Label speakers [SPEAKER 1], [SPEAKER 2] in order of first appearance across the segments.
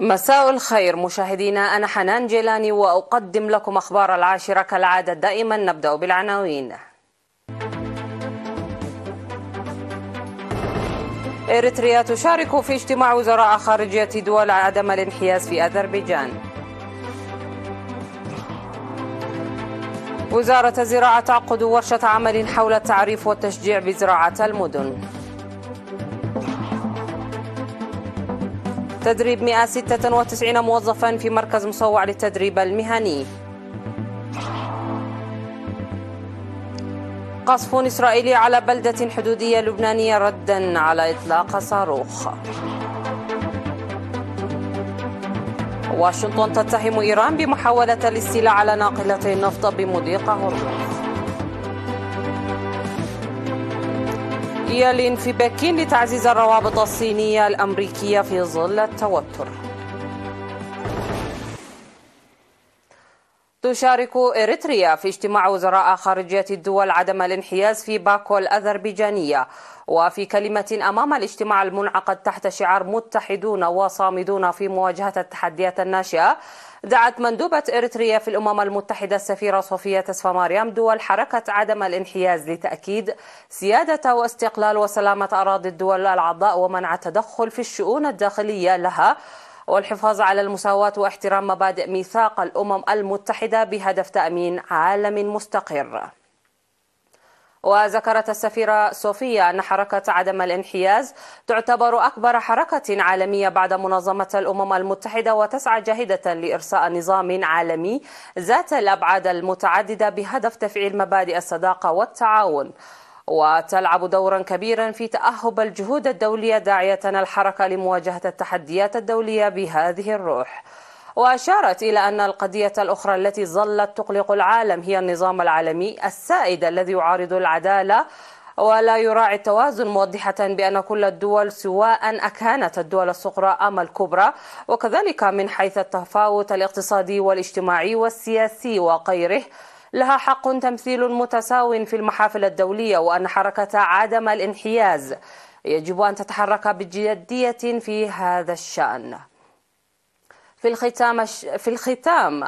[SPEAKER 1] مساء الخير مشاهدينا، أنا حنان جيلاني وأقدم لكم أخبار العاشرة كالعادة دائما. نبدأ بالعناوين. إريتريا تشارك في اجتماع وزراء خارجية دول عدم الانحياز في أذربيجان. وزارة الزراعة تعقد ورشة عمل حول التعريف والتشجيع بزراعة المدن. تدريب 196 موظفا في مركز مصوع للتدريب المهني. قصف إسرائيلي على بلدة حدودية لبنانية ردا على إطلاق صاروخ. واشنطن تتهم إيران بمحاولة الاستيلاء على ناقلتي النفط بمضيق هرمز. يلين في بكين لتعزيز الروابط الصينية الأمريكية في ظل التوتر. تشارك إريتريا في اجتماع وزراء خارجية الدول عدم الانحياز في باكو الأذربيجانية. وفي كلمة أمام الاجتماع المنعقد تحت شعار متحدون وصامدون في مواجهة التحديات الناشئة، دعت مندوبة إريتريا في الأمم المتحدة السفيرة صوفيا تسفماريام دول حركة عدم الانحياز لتأكيد سيادة واستقلال وسلامة أراضي الدول الأعضاء ومنع التدخل في الشؤون الداخلية لها، والحفاظ على المساواة واحترام مبادئ ميثاق الأمم المتحدة بهدف تأمين عالم مستقر. وذكرت السفيرة صوفيا أن حركة عدم الانحياز تعتبر أكبر حركة عالمية بعد منظمة الأمم المتحدة، وتسعى جاهدة لإرساء نظام عالمي ذات الأبعاد المتعددة بهدف تفعيل مبادئ الصداقة والتعاون، وتلعب دورا كبيرا في تأهب الجهود الدولية، داعية الحركة لمواجهة التحديات الدولية بهذه الروح. وأشارت إلى أن القضية الأخرى التي ظلت تقلق العالم هي النظام العالمي السائد الذي يعارض العدالة ولا يراعي التوازن، موضحة بأن كل الدول سواء أكانت الدول الصغرى أم الكبرى، وكذلك من حيث التفاوت الاقتصادي والاجتماعي والسياسي وغيره، لها حق تمثيل متساو في المحافل الدولية، وأن حركة عدم الانحياز يجب أن تتحرك بجدية في هذا الشأن. في الختام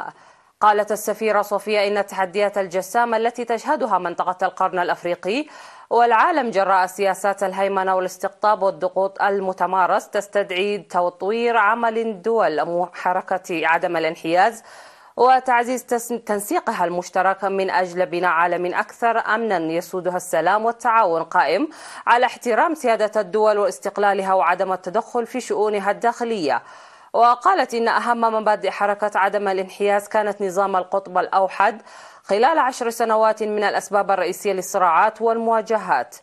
[SPEAKER 1] قالت السفيرة صوفيا إن التحديات الجسامة التي تشهدها منطقة القرن الأفريقي والعالم جراء سياسات الهيمنة والاستقطاب والضغوط المتمارس تستدعي تطوير عمل الدول حركة عدم الانحياز وتعزيز تنسيقها المشترك من أجل بناء عالم أكثر أمنا يسودها السلام والتعاون، قائم على احترام سيادة الدول واستقلالها وعدم التدخل في شؤونها الداخلية. وقالت إن أهم مبادئ حركة عدم الانحياز كانت نظام القطب الأوحد خلال 10 سنوات من الأسباب الرئيسية للصراعات والمواجهات.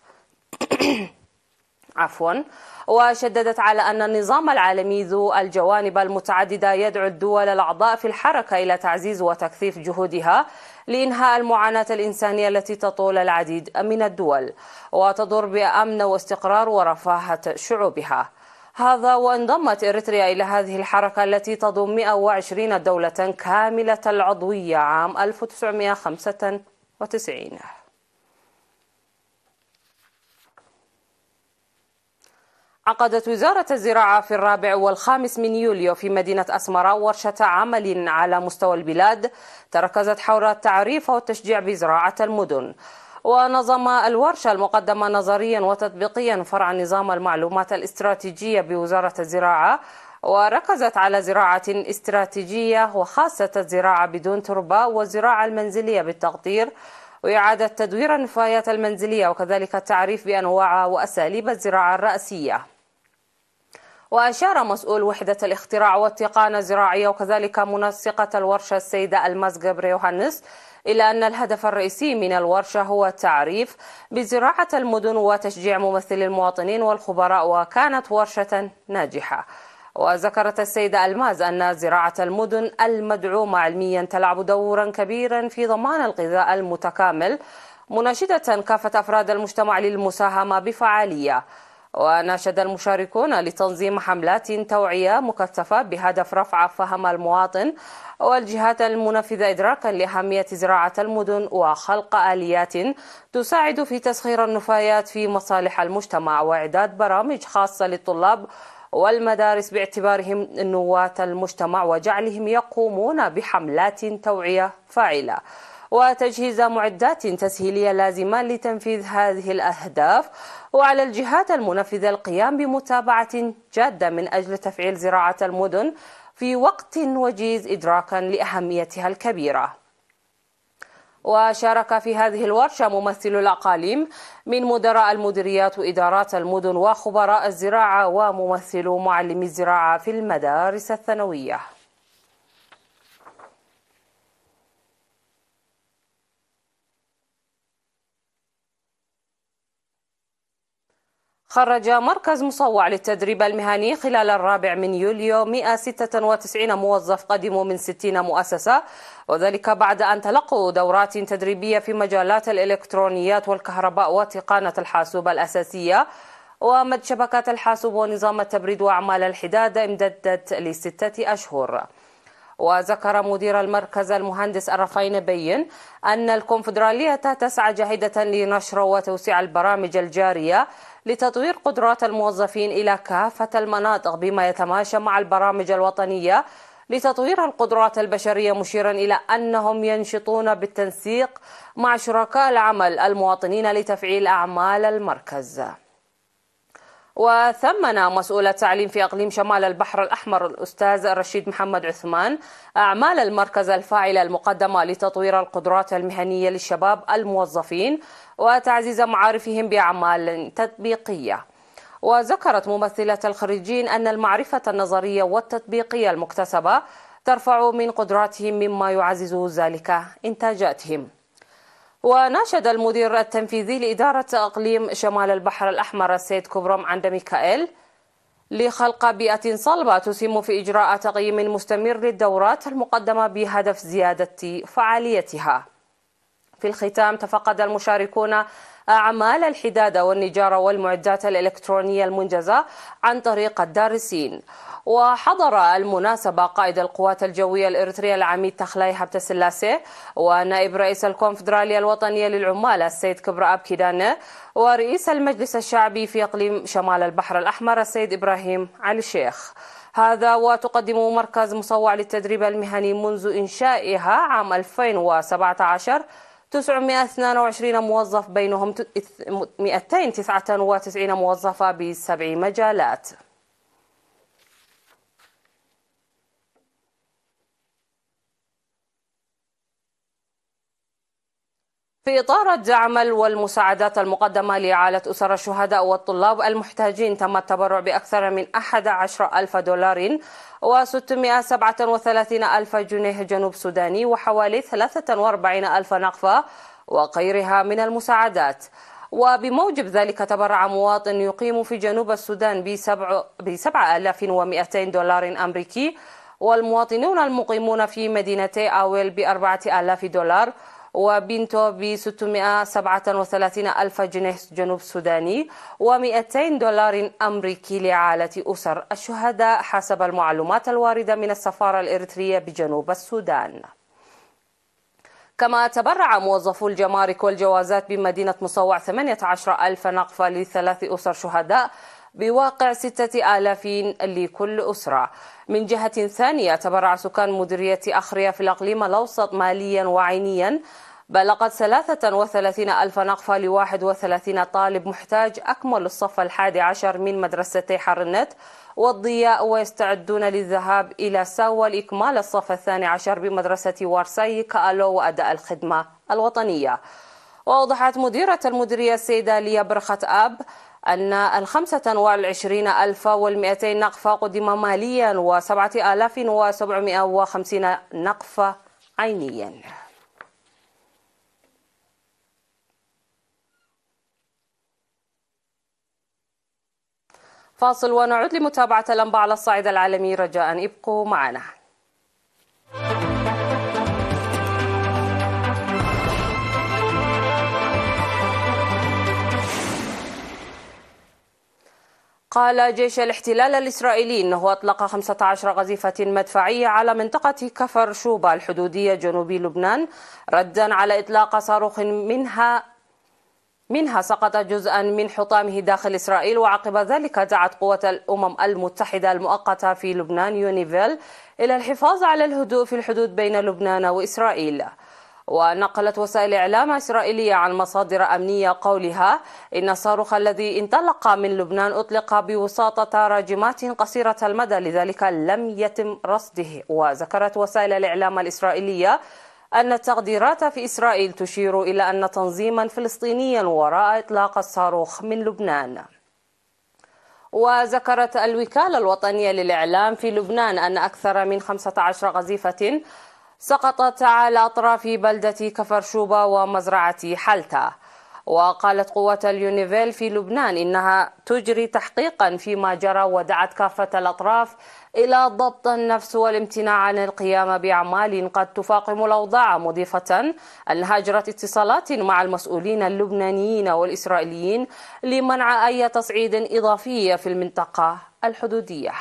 [SPEAKER 1] وشددت على أن النظام العالمي ذو الجوانب المتعددة يدعو الدول الأعضاء في الحركة إلى تعزيز وتكثيف جهودها لإنهاء المعاناة الإنسانية التي تطول العديد من الدول وتضر بأمن واستقرار ورفاهة شعوبها. هذا وانضمت إريتريا إلى هذه الحركة التي تضم 120 دولة كاملة العضوية عام 1995. عقدت وزارة الزراعة في 4 و5 من يوليو في مدينة أسمرة ورشة عمل على مستوى البلاد تركزت حول التعريف والتشجيع بزراعة المدن. ونظم الورشة المقدمة نظريا وتطبيقيا فرع نظام المعلومات الاستراتيجية بوزارة الزراعة، وركزت على زراعة استراتيجية وخاصة الزراعة بدون تربة والزراعة المنزلية بالتقطير وإعادة تدوير النفايات المنزلية، وكذلك التعريف بأنواع وأساليب الزراعة الرئيسية. وأشار مسؤول وحدة الاختراع والتقنية الزراعية وكذلك منسقة الورشة السيدة ألماس جابري يوهانس إلى أن الهدف الرئيسي من الورشة هو التعريف بزراعة المدن وتشجيع ممثلي المواطنين والخبراء، وكانت ورشة ناجحة. وذكرت السيدة ألماز أن زراعة المدن المدعومة علميا تلعب دورا كبيرا في ضمان الغذاء المتكامل، مناشدة كافة أفراد المجتمع للمساهمة بفعالية. وناشد المشاركون لتنظيم حملات توعية مكثفة بهدف رفع فهم المواطن والجهات المنفذة إدراكا لأهمية زراعة المدن وخلق آليات تساعد في تسخير النفايات في مصالح المجتمع وإعداد برامج خاصة للطلاب والمدارس باعتبارهم نواة المجتمع وجعلهم يقومون بحملات توعية فاعلة، وتجهيز معدات تسهيلية لازمة لتنفيذ هذه الأهداف. وعلى الجهات المنفذة القيام بمتابعة جادة من أجل تفعيل زراعة المدن في وقت وجيز إدراكا لأهميتها الكبيرة. وشارك في هذه الورشة ممثلو الأقاليم من مدراء المديريات وإدارات المدن وخبراء الزراعة وممثلو معلمي الزراعة في المدارس الثانوية. خرج مركز مصوع للتدريب المهني خلال 4 يوليو 196 موظف قدموا من 60 مؤسسة، وذلك بعد أن تلقوا دورات تدريبية في مجالات الإلكترونيات والكهرباء وتقنية الحاسوب الأساسية ومد شبكات الحاسوب ونظام التبريد وأعمال الحداد امتدت ل6 أشهر. وذكر مدير المركز المهندس الرفاين بين أن الكونفدرالية تسعى جاهدة لنشر وتوسيع البرامج الجارية لتطوير قدرات الموظفين إلى كافة المناطق بما يتماشى مع البرامج الوطنية لتطوير القدرات البشرية، مشيرا إلى أنهم ينشطون بالتنسيق مع شركاء العمل المواطنين لتفعيل أعمال المركز. وثمن مسؤول التعليم في إقليم شمال البحر الأحمر الأستاذ رشيد محمد عثمان أعمال المركز الفاعلة المقدمة لتطوير القدرات المهنية للشباب الموظفين وتعزيز معارفهم بأعمال تطبيقية. وذكرت ممثلة الخريجين أن المعرفة النظرية والتطبيقية المكتسبة ترفع من قدراتهم مما يعزز ذلك إنتاجاتهم. وناشد المدير التنفيذي لإدارة إقليم شمال البحر الأحمر السيد كبرم عند ميكائيل لخلق بيئة صلبة تسهم في إجراء تقييم مستمر للدورات المقدمة بهدف زيادة فعاليتها. في الختام تفقد المشاركون أعمال الحدادة والنجارة والمعدات الإلكترونية المنجزة عن طريق الدارسين. وحضر المناسبة قائد القوات الجوية الإريترية العميد تخلاي هبت السلاسي ونائب رئيس الكونفدرالية الوطنية للعمال السيد كبر أب كيدانة ورئيس المجلس الشعبي في إقليم شمال البحر الأحمر السيد إبراهيم علي الشيخ. هذا وتقدم مركز مصوع للتدريب المهني منذ إنشائها عام 2017 922 موظف، بينهم 299 موظفة ب7 مجالات. في إطار الدعم والمساعدات المقدمة لإعالة أسر الشهداء والطلاب المحتاجين، تم التبرع بأكثر من 11,000 دولار و637 ألف جنيه جنوب سوداني وحوالي 43 ألف نقفة وغيرها من المساعدات. وبموجب ذلك تبرع مواطن يقيم في جنوب السودان ب7,200 دولار أمريكي، والمواطنون المقيمون في مدينتي آويل ب4,000 دولار وبنتو ب637 ألف جنيه جنوب سوداني و200 دولار أمريكي لإعالة أسر الشهداء حسب المعلومات الواردة من السفارة الإريترية بجنوب السودان. كما تبرع موظفو الجمارك والجوازات بمدينة مصوع 18 ألف نقفة ل3 أسر شهداء بواقع 6,000 لكل أسرة. من جهة ثانية تبرع سكان مديرية أخرية في الإقليم الأوسط ماليا وعينيا بلغت 33 ألف نقفة ل31 طالب محتاج أكمل الصف 11 من مدرستي حرنت والضياء، ويستعدون للذهاب إلى ساوى لإكمال الصف 12 بمدرسة وارساي كألو وأداء الخدمة الوطنية. وأوضحت مديرة المديرية السيدة ليا برخة آب أن 25,200 نقفة قدم ماليا و7,750 نقفة عينيا. فاصل ونعود لمتابعة الأنباء على الصعيد العالمي، رجاء ابقوا معنا. قال جيش الاحتلال الإسرائيلي أنه أطلق 15 قذيفة مدفعية على منطقة كفر شوبا الحدودية جنوب لبنان ردا على إطلاق صاروخ منها منها سقط جزءا من حطامه داخل إسرائيل. وعقب ذلك دعت قوة الأمم المتحدة المؤقتة في لبنان يونيفيل إلى الحفاظ على الهدوء في الحدود بين لبنان وإسرائيل. ونقلت وسائل إعلام إسرائيلية عن مصادر أمنية قولها إن الصاروخ الذي انطلق من لبنان أطلق بوساطة راجمات قصيرة المدى، لذلك لم يتم رصده. وذكرت وسائل الإعلام الإسرائيلية أن التقديرات في إسرائيل تشير إلى أن تنظيما فلسطينيا وراء إطلاق الصاروخ من لبنان. وذكرت الوكالة الوطنية للإعلام في لبنان أن أكثر من 15 قذيفة سقطت على أطراف بلدة كفر شوبة ومزرعة حلتة. وقالت قوة اليونيفيل في لبنان إنها تجري تحقيقا فيما جرى، ودعت كافة الأطراف إلى ضبط النفس والامتناع عن القيام بأعمال قد تفاقم الأوضاع، مضيفة أنها أجرت اتصالات مع المسؤولين اللبنانيين والإسرائيليين لمنع أي تصعيد إضافي في المنطقة الحدودية.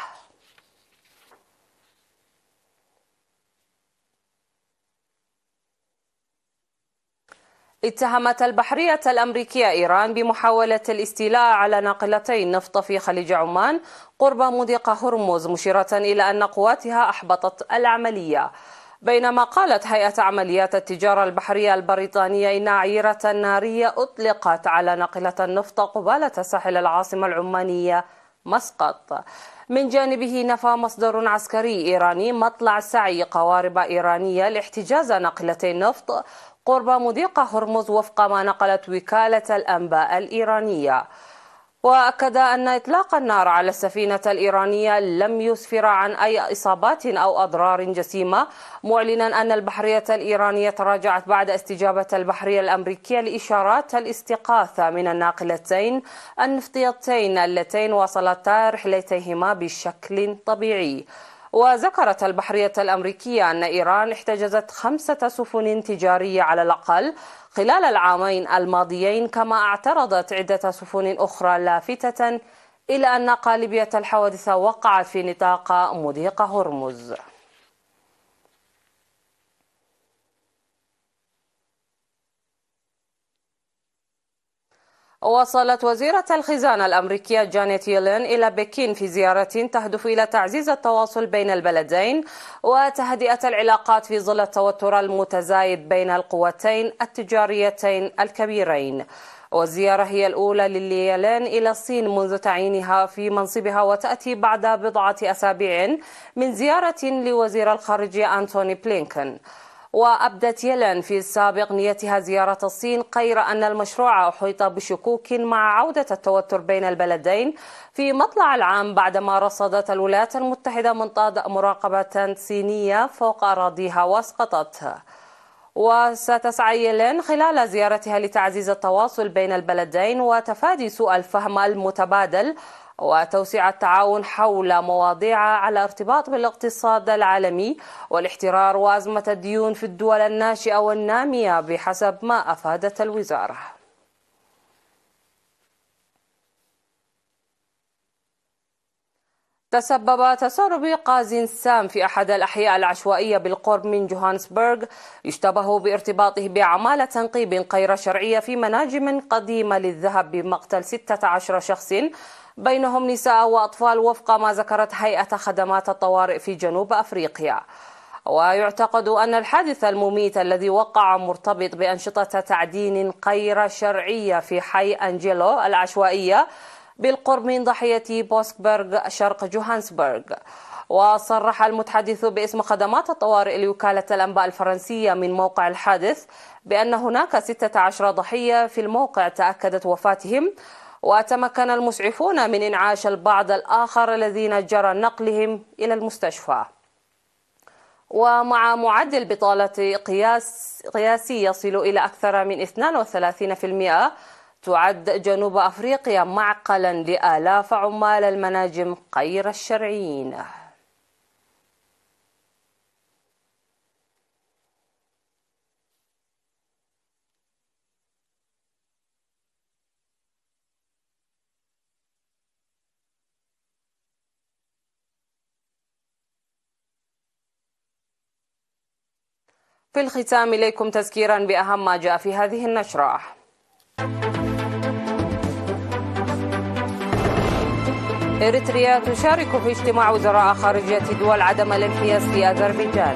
[SPEAKER 1] اتهمت البحرية الأمريكية إيران بمحاولة الاستيلاء على ناقلتي نفط في خليج عمان قرب مضيق هرمز، مشيرة إلى أن قواتها أحبطت العملية. بينما قالت هيئة عمليات التجارة البحرية البريطانية إن عيرة نارية أطلقت على ناقلة النفط قبالة ساحل العاصمة العمانية مسقط. من جانبه نفى مصدر عسكري إيراني مطلع سعي قوارب إيرانية لاحتجاز ناقلتي النفط قرب مضيق هرمز وفق ما نقلت وكالة الأنباء الإيرانية. وأكد أن إطلاق النار على السفينة الإيرانية لم يسفر عن أي إصابات أو أضرار جسيمة، معلنا أن البحرية الإيرانية تراجعت بعد استجابة البحرية الأمريكية لإشارات الاستغاثة من الناقلتين النفطيتين اللتين واصلتا رحلتيهما بشكل طبيعي. وذكرت البحرية الأمريكية أن إيران احتجزت 5 سفن تجارية على الأقل خلال العامين الماضيين، كما اعترضت عدة سفن أخرى، لافتة إلى أن غالبية الحوادث وقعت في نطاق مضيق هرمز. وصلت وزيرة الخزانة الأمريكية جانيت يلين إلى بكين في زيارة تهدف إلى تعزيز التواصل بين البلدين وتهدئة العلاقات في ظل التوتر المتزايد بين القوتين التجاريتين الكبيرين. والزيارة هي الأولى ليلين إلى الصين منذ تعيينها في منصبها، وتأتي بعد بضعة أسابيع من زيارة لوزير الخارجية أنتوني بلينكن. وأبدت يلين في السابق نيتها زيارة الصين، غير أن المشروع أحيط بشكوك مع عودة التوتر بين البلدين في مطلع العام بعدما رصدت الولايات المتحدة منطاد مراقبة صينية فوق أراضيها واسقطتها. وستسعى يلين خلال زيارتها لتعزيز التواصل بين البلدين وتفادي سوء الفهم المتبادل وتوسيع التعاون حول مواضيع على ارتباط بالاقتصاد العالمي والاحترار وأزمة الديون في الدول الناشئة والنامية بحسب ما أفادت الوزارة. تسبب تسرب غاز سام في أحد الأحياء العشوائية بالقرب من جوهانسبرغ يشتبه بارتباطه بأعمال تنقيب غير شرعية في مناجم قديمة للذهب بمقتل 16 شخص بينهم نساء وأطفال، وفق ما ذكرت هيئة خدمات الطوارئ في جنوب أفريقيا. ويعتقد أن الحادث المميت الذي وقع مرتبط بأنشطة تعدين غير شرعية في حي أنجيلو العشوائية بالقرب من ضاحية بوسكبرغ شرق جوهانسبرغ. وصرح المتحدث باسم خدمات الطوارئ لوكالة الأنباء الفرنسية من موقع الحادث بأن هناك 16 ضحية في الموقع تأكدت وفاتهم، وتمكن المسعفون من إنعاش البعض الآخر الذين جرى نقلهم إلى المستشفى. ومع معدل بطالة قياسي يصل إلى أكثر من 32%، تعد جنوب أفريقيا معقلا لآلاف عمال المناجم غير الشرعيين. في الختام إليكم تذكيرا بأهم ما جاء في هذه النشرة. إريتريا تشارك في اجتماع وزراء خارجية دول عدم الانحياز في أذربيجان.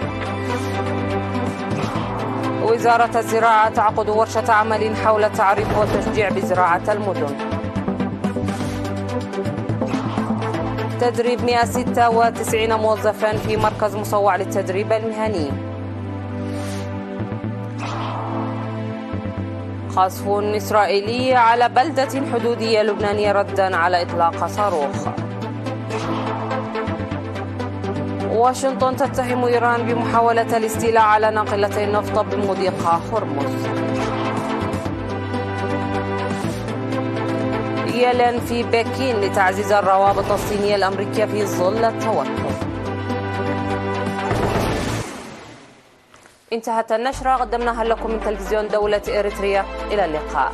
[SPEAKER 1] وزارة الزراعة تعقد ورشة عمل حول التعريف والتشجيع بزراعة المدن. تدريب 196 موظفا في مركز مصوع للتدريب المهني. قصف إسرائيلي على بلدة حدودية لبنانية ردا على إطلاق صاروخ. واشنطن تتهم إيران بمحاولة الاستيلاء على ناقلتي النفط بمضيق هرمز. يلين في بكين لتعزيز الروابط الصينية الأمريكية في ظل التوتر. انتهت النشرة قدمناها لكم من تلفزيون دولة إريتريا. إلى اللقاء.